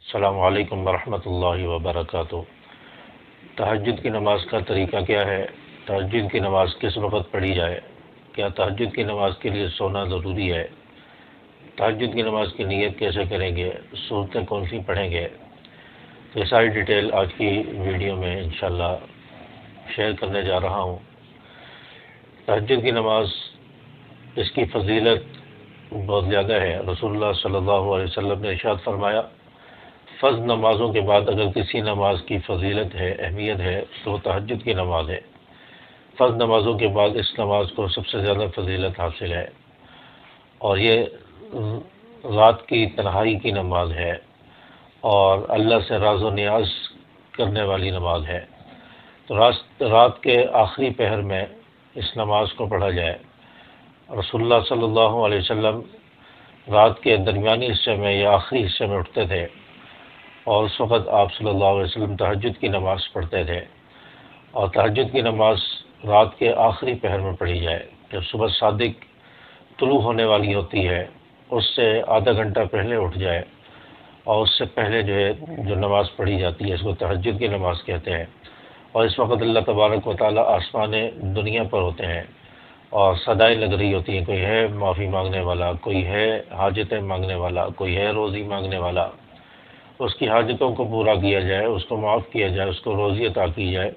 السلام علیکم ورحمۃ اللہ وبرکاتہ۔ تہجد کی نماز کا طریقہ کیا ہے؟ تہجد کی نماز کس وقت پڑھی جائے؟ کیا تہجد کی نماز کے لیے سونا ضروری ہے؟ تہجد کی نماز کی نیت کیسے کریں گے؟ صورتیں کون سی پڑھیں گے؟ یہ ساری ڈیٹیل آج کی ویڈیو میں انشاءاللہ شیئر کرنے جا رہا ہوں۔ تہجد کی نماز، اس کی فضیلت بہت زیادہ ہے۔ رسول اللہ صلی اللہ علیہ وسلم نے ارشاد فرمایا، فرض نمازوں کے بعد اگر کسی نماز کی فضیلت ہے، اہمیت ہے، تو وہ تہجد کی نماز ہے۔ فرض نمازوں کے بعد اس نماز کو سب سے زیادہ فضیلت حاصل ہے، اور یہ رات کی تنہائی کی نماز ہے اور اللہ سے راز و نیاز کرنے والی نماز ہے۔ تو رات کے آخری پہر میں اس نماز کو پڑھا جائے۔ رسول اللہ صلی اللہ علیہ وسلم رات کے درمیانی حصے میں یا آخری حصے میں اٹھتے تھے، اور اس وقت آپ صلی اللہ علیہ وسلم تہجد کی نماز پڑھتے تھے، اور تہجد کی نماز رات کے آخری پہر میں پڑھی جائے۔ جب صبح صادق طلوع ہونے والی ہوتی ہے، اس سے آدھا گھنٹہ پہلے اٹھ جائے، اور اس سے پہلے جو نماز پڑھی جاتی ہے، اس کو تہجد کی نماز کہتے ہیں۔ اور اس وقت اللہ تبارک و تعالیٰ آسمان دنیا پر ہوتے ہیں، اور صدائیں لگ رہی ہوتی ہیں، کوئی ہے معافی مانگنے والا، کوئی ہے حاجتیں مانگنے والا، کوئی ہے روزی مانگنے والا، اس کی حاجتوں کو پورا کیا جائے، اس کو معاف کیا جائے، اس کو روزی عطا کی جائے،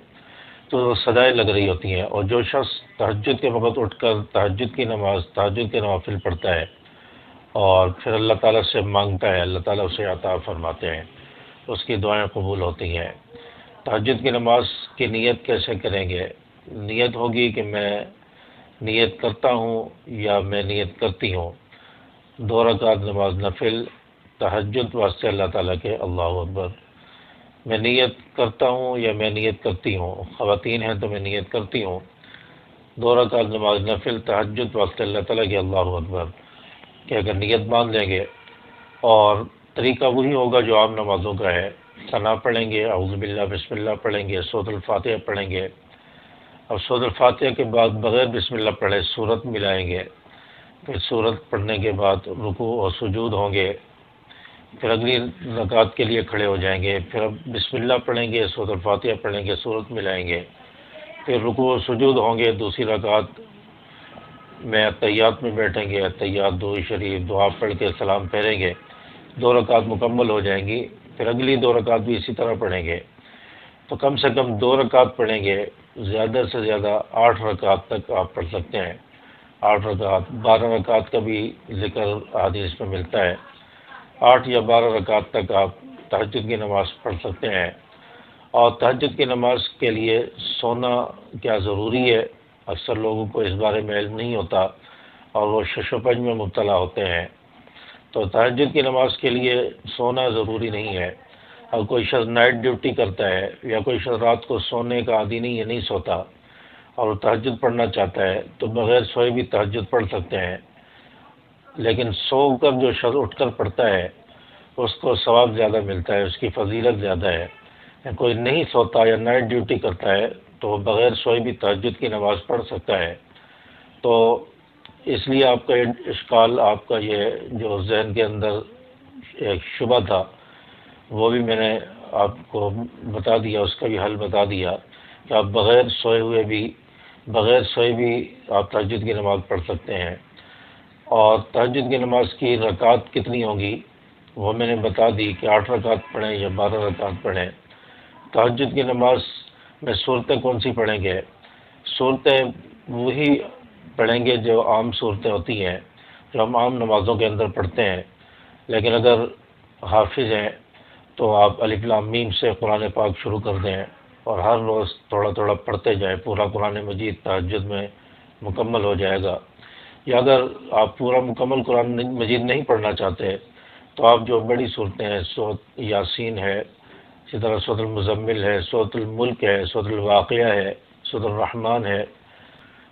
تو صدائیں لگ رہی ہوتی ہیں۔ اور جو شخص تہجد کے وقت اٹھ کر تہجد کی نماز، تہجد کے نوافل پڑھتا ہے اور پھر اللہ تعالیٰ سے مانگتا ہے، اللہ تعالیٰ اسے عطا فرماتے ہیں، اس کی دعائیں قبول ہوتی ہیں۔ تہجد کی نماز کی نیت کیسے کریں گے؟ نیت ہوگی کہ میں نیت کرتا ہوں یا میں نیت کرتی ہوں 2 رکعت نماز نفل تہجد واسطے اللہ تعالیٰ کے، اللہ اکبر۔ میں نیت کرتا ہوں یا میں نیت کرتی ہوں، خواتین ہیں تو میں نیت کرتی ہوں 2 رکعت نماز نفل تہجد واسطے اللہ تعالیٰ کے، اللہ اکبر، کہ اگر نیت باندھ لیں گے، اور طریقہ وہی ہوگا جو عام نمازوں کا ہے۔ ثنا پڑھیں گے، اعوذ باللہ بسم اللہ پڑھیں گے، سورۃ الفاتحہ پڑھیں گے، اور سورۃ الفاتحہ کے بعد بغیر بسم اللہ پڑھے سورت ملائیں گے، پھر سورت پڑھنے کے بعد رکوع اور سجود ہوں گے، پھر اگلی رکعت کے لیے کھڑے ہو جائیں گے، پھر اب بسم اللہ پڑھیں گے، سورۃ الفاتحہ پڑھیں گے، سورت ملائیں گے، پھر رکوع و سجود ہوں گے۔ دوسری رکعت میں اتحیات میں بیٹھیں گے، اتحیات درود شریف دعا پڑھ کے سلام پھیریں گے، 2 رکعت مکمل ہو جائیں گی، پھر اگلی 2 رکعت بھی اسی طرح پڑھیں گے۔ تو کم سے کم 2 رکعت پڑھیں گے، زیادہ سے زیادہ 8 رکعت تک آپ پڑھ سکتے ہیں۔ 8 رکعت، 12 رکعت کا بھی ذکر حدیث میں ملتا ہے۔ 8 یا 12 رکعت تک آپ تہجد کی نماز پڑھ سکتے ہیں۔ اور تہجد کی نماز کے لیے سونا کیا ضروری ہے؟ اکثر لوگوں کو اس بارے میں علم نہیں ہوتا، اور وہ شش و پنج میں مبتلا ہوتے ہیں۔ تو تہجد کی نماز کے لیے سونا ضروری نہیں ہے۔ اور کوئی شخص نائٹ ڈیوٹی کرتا ہے، یا کوئی شخص رات کو سونے کا عادی نہیں ہے، نہیں سوتا، اور وہ تہجد پڑھنا چاہتا ہے، تو بغیر سوئے بھی تہجد پڑھ سکتے ہیں۔ لیکن سو کر جو شخص اٹھ کر پڑھتا ہے، اس کو ثواب زیادہ ملتا ہے، اس کی فضیلت زیادہ ہے۔ کوئی نہیں سوتا یا نائٹ ڈیوٹی کرتا ہے، تو وہ بغیر سوئے بھی تہجد کی نماز پڑھ سکتا ہے۔ تو اس لیے آپ کا اشکال، آپ کا یہ جو ذہن کے اندر ایک شبہ تھا، وہ بھی میں نے آپ کو بتا دیا، اس کا بھی حل بتا دیا، کہ آپ بغیر سوئے بھی آپ تہجد کی نماز پڑھ سکتے ہیں۔ اور تہجد کی نماز کی رکعت کتنی ہوگی وہ میں نے بتا دی، کہ 8 رکعت پڑھیں یا 12 رکعت پڑھیں۔ تہجد کی نماز میں صورتیں کون سی پڑھیں گے؟ صورتیں وہی پڑھیں گے جو عام صورتیں ہوتی ہیں، جو ہم عام نمازوں کے اندر پڑھتے ہیں۔ لیکن اگر حافظ ہیں تو آپ الف لام میم سے قرآن پاک شروع کر دیں، اور ہر روز تھوڑا تھوڑا پڑھتے جائیں، پورا قرآن مجید تہجد میں مکمل ہو جائے گا۔ یا اگر آپ پورا مکمل قرآن مجید نہیں پڑھنا چاہتے، تو آپ جو بڑی صورتیں ہیں، سورۃ یاسین ہے، اسی طرح سورۃ المزمل ہے، سورۃ الملک ہے، سورۃ الواقعہ ہے، سورۃ الرحمن ہے،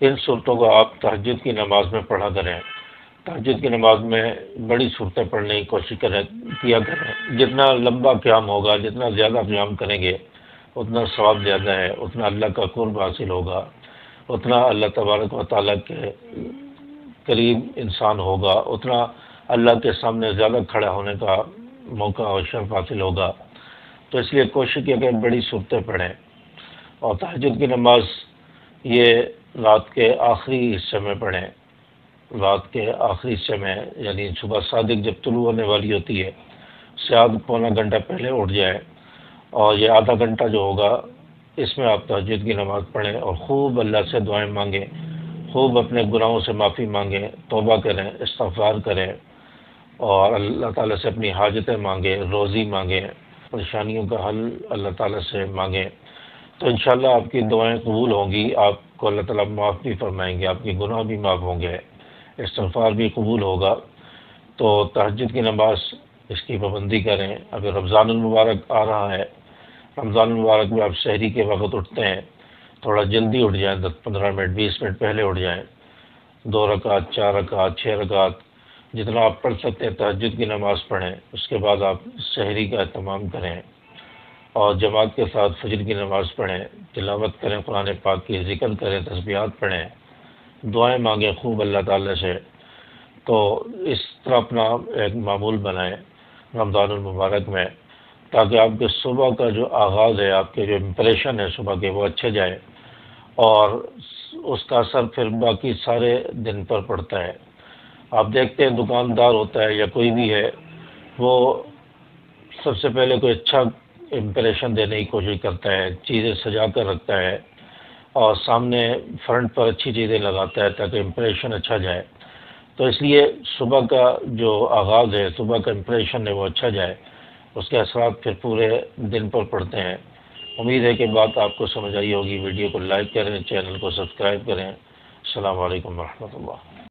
ان صورتوں کو آپ تہجد کی نماز میں پڑھا کریں۔ تہجد کی نماز میں بڑی صورتیں پڑھنے کی کوشش کیا کریں۔ جتنا لمبا قیام ہوگا، جتنا زیادہ قیام کریں گے، اتنا ثواب زیادہ ہے، اتنا اللہ کا قرب حاصل ہوگا، اتنا اللہ تبارک و تعالیٰ کے قریب انسان ہوگا، اتنا اللہ کے سامنے زیادہ کھڑا ہونے کا موقع اور شرف حاصل ہوگا، تو اس لیے کوشش کیا کہ بڑی صورتیں پڑھیں، اور تہجد کی نماز یہ رات کے آخری حصے میں پڑھیں، رات کے آخری حصے میں، یعنی صبح صادق جب طلوع ہونے والی ہوتی ہے اس سے آدھ پونا گھنٹہ پہلے اٹھ جائیں، اور یہ آدھا گھنٹہ جو ہوگا اس میں آپ تہجد کی نماز پڑھیں اور خوب اللہ سے دعائیں مانگیں، خوب اپنے گناہوں سے معافی مانگیں، توبہ کریں، استغفار کریں، اور اللہ تعالیٰ سے اپنی حاجتیں مانگیں، روزی مانگیں، پریشانیوں کا حل اللہ تعالیٰ سے مانگیں، تو انشاءاللہ آپ کی دعائیں قبول ہوں گی، آپ کو اللہ تعالیٰ معاف بھی فرمائیں گے، آپ کے گناہ بھی معاف ہوں گے، استغفار بھی قبول ہوگا۔ تو تہجد کی نماز اس کی پابندی کریں۔ ابھی رمضان المبارک آ رہا ہے، رمضان المبارک میں آپ سحری کے وقت اٹھتے ہیں، تھوڑا جلدی اٹھ جائیں، 10 15 منٹ 20 منٹ پہلے اٹھ جائیں، 2 رکعت 4 رکعت 6 رکعت جتنا آپ پڑھ سکتے ہیں تہجد کی نماز پڑھیں، اس کے بعد آپ سحری کا اہتمام کریں، اور جماعت کے ساتھ فجر کی نماز پڑھیں، تلاوت کریں قرآن پاک کی، ذکر کریں، تسبیحات پڑھیں، دعائیں مانگیں خوب اللہ تعالیٰ سے۔ تو اس طرح اپنا ایک معمول بنائیں رمضان المبارک میں، تاکہ آپ کے صبح کا جو آغاز ہے، آپ کے جو امپریشن ہے صبح کے، وہ اچھے جائیں، اور اس کا اثر پھر باقی سارے دن پر پڑتا ہے۔ آپ دیکھتے ہیں دکاندار ہوتا ہے یا کوئی بھی ہے، وہ سب سے پہلے کوئی اچھا امپریشن دینے کی کوشش کرتا ہے، چیزیں سجا کر رکھتا ہے، اور سامنے فرنٹ پر اچھی چیزیں لگاتا ہے تاکہ امپریشن اچھا جائے۔ تو اس لیے صبح کا جو آغاز ہے، صبح کا امپریشن ہے، وہ اچھا جائے، اس کے اثرات پھر پورے دن پر پڑتے ہیں۔ امید ہے کہ بات آپ کو سمجھ آئی ہوگی۔ ویڈیو کو لائک کریں، چینل کو سبسکرائب کریں۔ السلام علیکم ورحمۃ اللہ۔